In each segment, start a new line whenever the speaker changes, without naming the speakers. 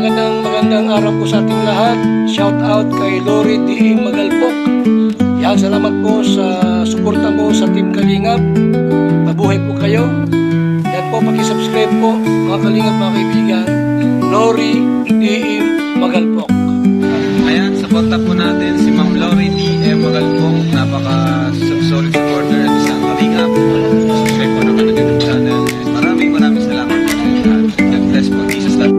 magandang araw po sa ating lahat. Shout out kay Lori D. Magalpok. Yan, salamat po sa suporta mo sa Team Kalingap. Mabuhay po kayo. Yan po, paki-subscribe po mga Kalingap, mga kaibigan. Lori D. Magalpok.
Ayan, supporta po natin si Ma'am Lori D. Magalpok. Napaka-solid supporter at isang Kalingap. Subscribe po naman ang YouTube channel. Maraming salamat po. God bless po. Jesus love.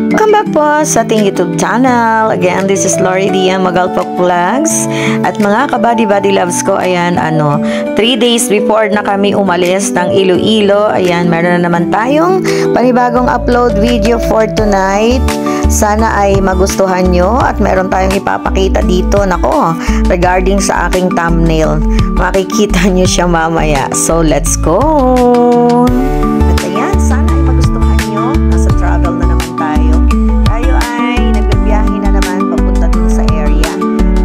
Welcome back po sa ating YouTube channel. Again, this is Lori D. Magalpok Vlogs. At mga kabady-body loves ko, ayan, 3 days before na kami umalis ng Iloilo, ayan, meron na naman tayong panibagong upload video for tonight. Sana ay magustuhan nyo at meron tayong ipapakita dito, nako, regarding sa aking thumbnail. Makikita nyo siya mamaya. So, let's go! At ayan, sana ay magustuhan nyo. Nasa travel na naman tayo. Tayo ay nagbibiyahe na naman papunta dun sa area.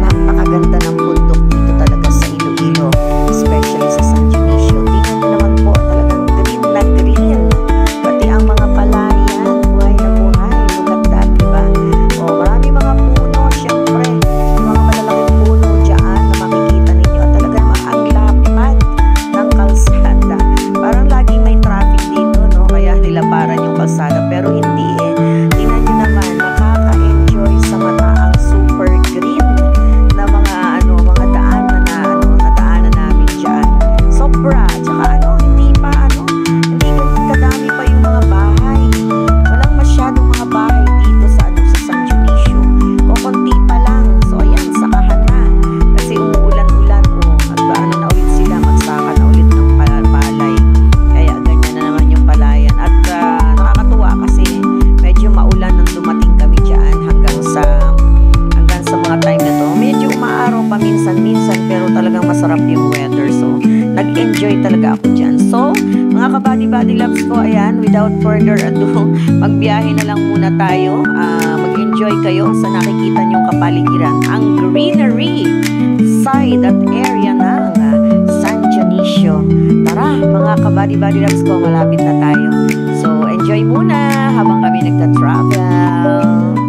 Napakaganda ng bundok dito talaga sa Iloilo, especially sa San Dionisio. Tingnan nyo naman po, talagang green na green. Pati ang mga palayan, buhay na buhay. Look at that, diba? O, marami mga puno, syempre. Yung mga malalaking puno dyan na makikita ninyo. At talagang ang lapad ng kalsada. Parang laging may traffic dito, no? Kaya nilaparan yung kalsada. Pero hindi eh. Tingnan nyo naman, nakaka-enjoy sa mata ang super green na mga daan na nadaanan namin dyan. Sobra. Tsaka hindi kadami pa yung mga bahay. Walang masyadong mga bahay dito sa San Dionisio. Kukunti pa lang. So ayan, sakahan na. Kasi umuulan-ulan. Nagbaano na ulit sila. Magsaka na ulit ng palay. Kaya ganyan na naman yung palayan. At nakakatuwa kasi medyo maulan nang dumating kami dyan hanggang sa mga time na to. Medyo umaaraw pa minsan-minsan pero talagang masarap yung weather. So, nag-enjoy talaga ako dyan. So, mga kabady-body loves ko, ayan, without further ado, magbiyahe na lang muna tayo. Mag-enjoy kayo sa nakikita nyong kapaligiran. Ang greenery side at area ng San Dionisio. Tara, mga kabady-body loves ko, malapit na tayo. So, enjoy muna habang kami nagta-travel.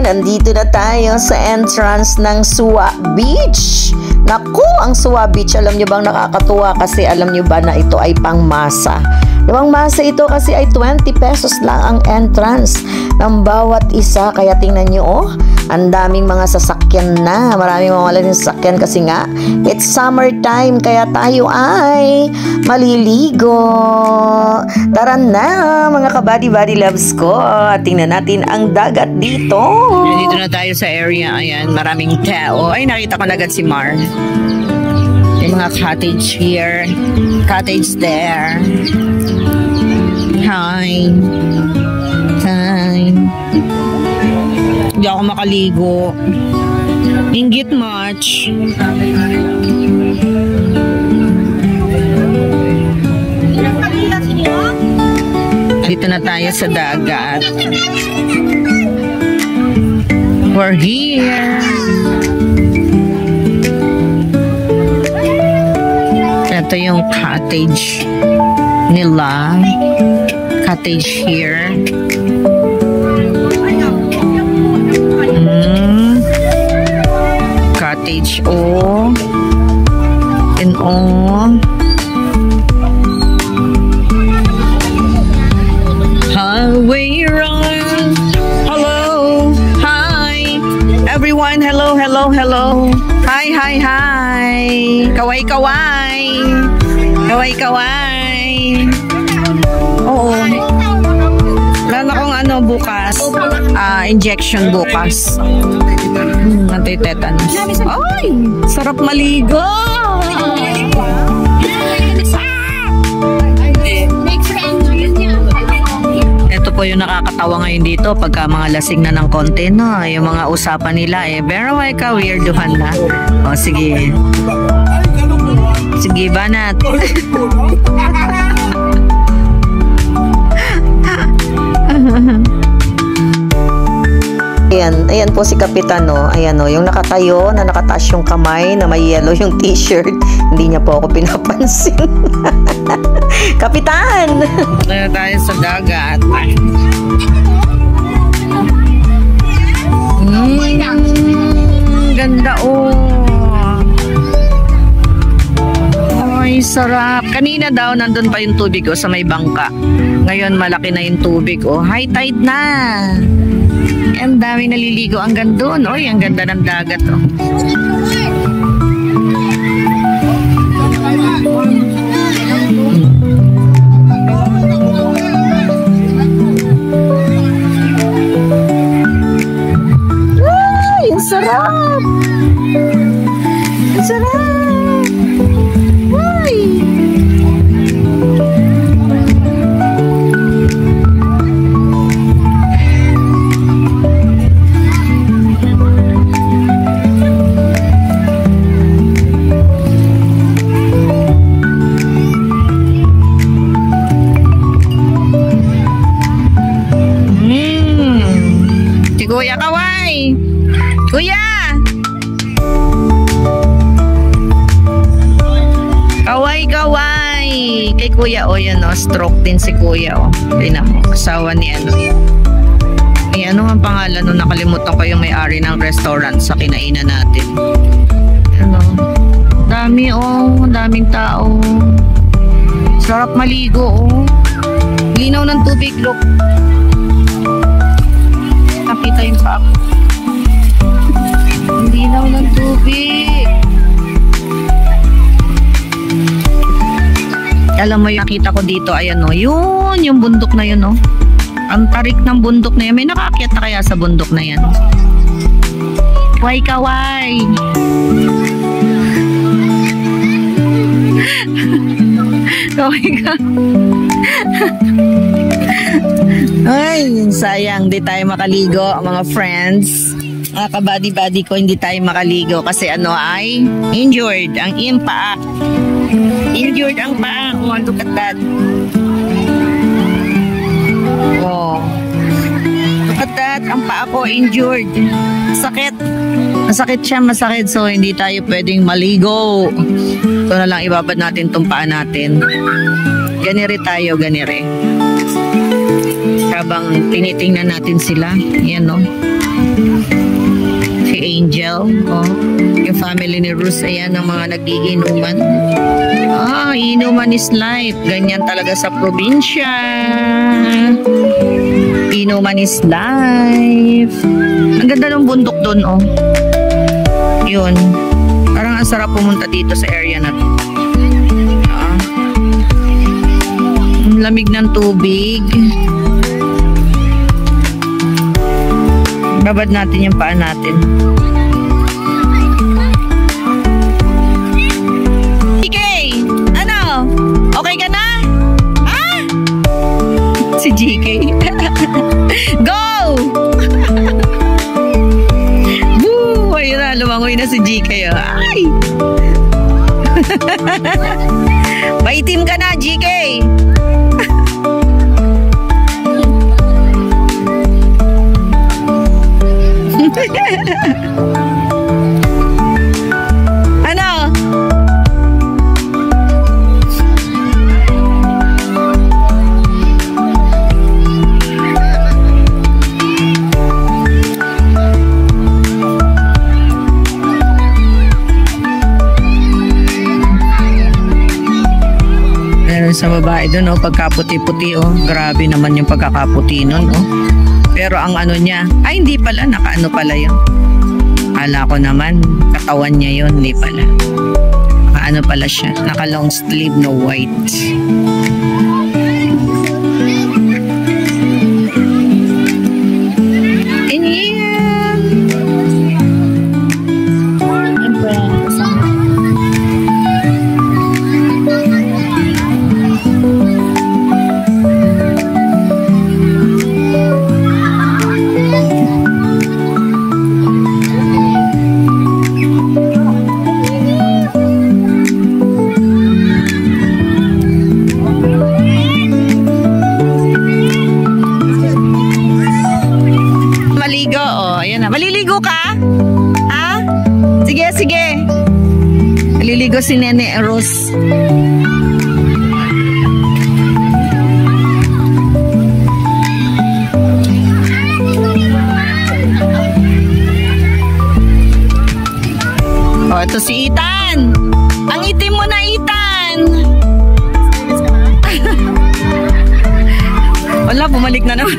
Nandito na tayo sa entrance ng Suwa Beach. Naku, ang Suwa Beach, alam nyo bang nakakatuwa kasi alam nyo ba na ito ay pangmasa? Yung masa ito kasi ay 20 pesos lang ang entrance ng bawat isa. Kaya tingnan nyo, ang daming mga sasakyan na. Maraming mga malaking sasakyan kasi nga it's summertime, kaya tayo ay maliligo. Tara na mga kabady-body loves ko. Tingnan natin ang dagat dito. Dito na tayo sa area. Ayan, maraming tao. Ay, nakita ko na agad si Mar. Yung mga cottage here, cottage there. Hi. Hindi ako makaligo. Inggit much. Dito na tayo sa dagat. We're here. Ito yung cottage nila. Cottage here. Cottage O and O. Highway run. Hello. Hi. everyone. Hello, hello, hello. Hi, hi, hi. Kaway, kaway. Kaway, kaway. Oo. Lalo kong ano bukas. Injection bukas. Anti-tetanus. Ay, sarap maligo. Ito po yung nakakatawa ngayon dito pagka mga lasing na ng konti, no? Yung mga usapan nila pero why ka weirduhan na? O sige. Sige, banat. Ayan po si Kapitan, no? Ayan, no? Yung nakatayo, na nakataas yung kamay, na may yellow yung t-shirt. Hindi niya po ako pinapansin. Kapitan! Tayo tayo sa dagat. Ganda, oh. Ay, sarap. Kanina daw, nandun pa yung tubig, oh, sa may bangka. Ngayon, malaki na yung tubig, oh. High tide na. Ang dami naliligo hanggang doon. Oy, ang ganda ng dagat, oh. Ay, ang sarap! Ang sarap! Ay! Kuya Kaway! Kuya! Kaway, kaway! Kay Kuya, o yan, o. Stroke din si Kuya, o. Tingnan mo, asawa ni ano. Ay, ano ang pangalan nung nakalimutan ko yung may-ari ng restaurant sa kinainan natin. Ano? Dami, o. Daming tao. Sarap maligo, o. Linaw ng tubig, look. Nakita yung pa ako. Hindi na ng tubig. Alam mo yung nakita ko dito, ayan o. Yun, yung bundok na yun o. Ang tarik ng bundok na yan. May nakaakyat na kaya sa bundok na yan? Kaway, kaway. Kaway ka. Ay, sayang, di tayo makaligo, mga friends. Mga kabady-bady ko, hindi tayo makaligo kasi ano ay injured ang iyong paa. Injured ang paa. Oh, look at that. Oh. Look at that. Ang paa ko injured. Sakit. Masakit siya, masakit. So, hindi tayo pwedeng maligo. Ito na lang, ibabad natin itong paa natin. Ganire tayo, ganire. Habang tinitingnan natin sila. Yan, no? Si Angel, oh. Yung family ni Ruth, ayan, ang mga nagiinuman. Ah, inuman is life. Ganyan talaga sa probinsya. Inuman is life. Ang ganda ng bundok doon, oh. Yun. Parang ang sarap pumunta dito sa area na to. Ang lamig ng tubig. Babad natin yung paa natin. GK! Ano? Okay ka na? Ha? Si GK. Go! Woo! Ayun na, lumangoy na si GK. Oh. Ay! Maitim ka na, GK! Ano? Meron sa babae doon, oh, pagkaputi-puti, oh. Grabe naman yung pagkakaputi nun, oh. Pero ang ano niya, ay hindi pala, nakaano pala yun. Akala ko naman, katawan niya yun. Hindi pala. Ano pala siya? Naka long sleeve na white. And yeah. Maligo, oh, ayan na. Maliligo ka? Ha? Sige, sige. Maliligo si Nene Rose. Oh, ito si Ethan. Ang itim mo na, Ethan. Wala, bumalik na naman.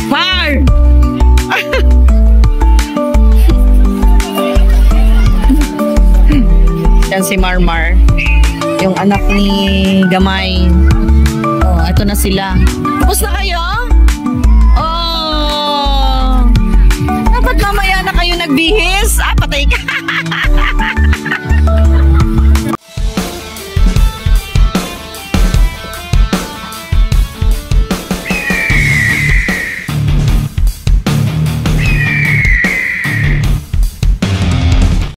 Mar! Yan si Marmar. Yung anak ni Gamay. Oh, ito na sila. Tapos na kayo? Oh! Dapat mamaya na kayo nagbihis. Ah, patay ka.